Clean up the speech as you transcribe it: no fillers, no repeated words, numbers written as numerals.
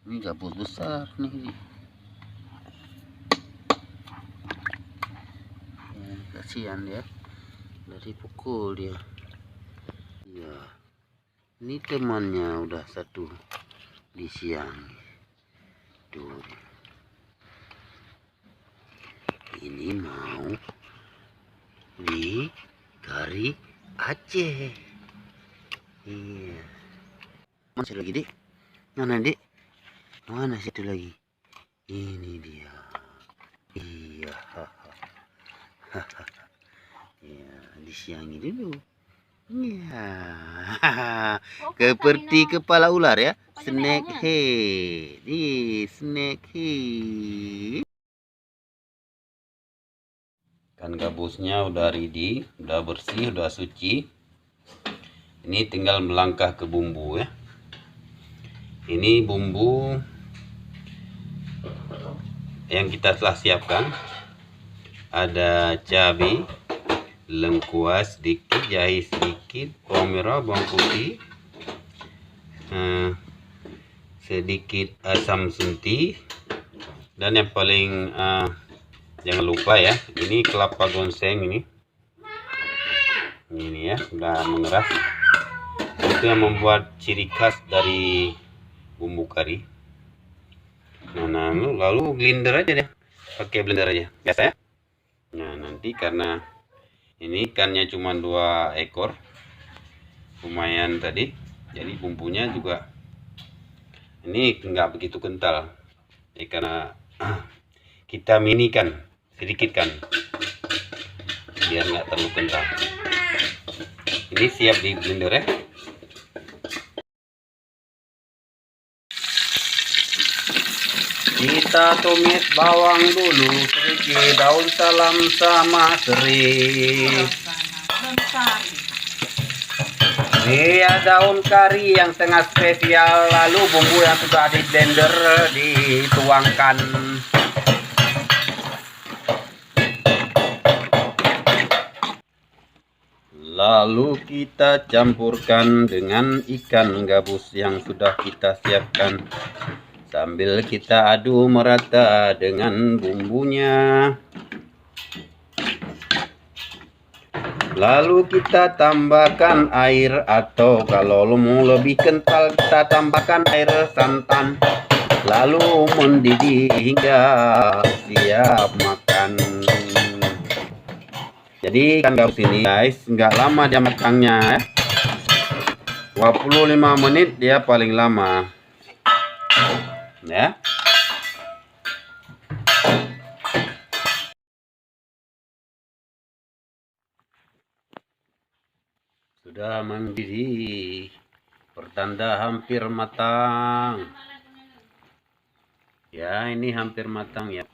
Ini gabus besar nih. Ya, kasihan ya, dari pukul dia. Ya, ini temannya udah satu di siang. Tuh, ini mau di kari Aceh. Iya. Masih lagi, Dik? Mana, Dik? Mana situ lagi? Ini dia. Iya. Ya, disiangi dulu. Ya. Seperti kepala ular ya. Snake head. Snake head. Kan gabusnya udah ready, udah bersih, udah suci. Ini tinggal melangkah ke bumbu ya. Ini bumbu yang kita telah siapkan. Ada cabai, lengkuas sedikit, jahe sedikit, bawang merah, bawang putih, sedikit asam sunti, dan yang paling jangan lupa ya, ini kelapa gonseng ini ya, sudah mengeras. Itu yang membuat ciri khas dari bumbu kari. Nah, lalu blender aja deh, pakai blender aja biasa ya. Nah, nanti karena ini ikannya cuma 2 ekor, lumayan tadi, jadi bumbunya juga ini nggak begitu kental ya, karena kita minikan sedikit kan, biar nggak terlalu kental. Ini siap di blender ya. Kita tumis bawang dulu sedikit, daun salam sama serai. Ini daun kari yang tengah spesial, lalu bumbu yang sudah di blender dituangkan. Lalu kita campurkan dengan ikan gabus yang sudah kita siapkan. Sambil kita aduk merata dengan bumbunya. Lalu kita tambahkan air, atau kalau mau lebih kental kita tambahkan air santan. Lalu mendidih hingga siap makan. Jadi ikan gabus ini guys, nggak lama dia matangnya ya. 25 menit dia paling lama ya. Sudah mendidih, pertanda hampir matang ya. Ini hampir matang ya.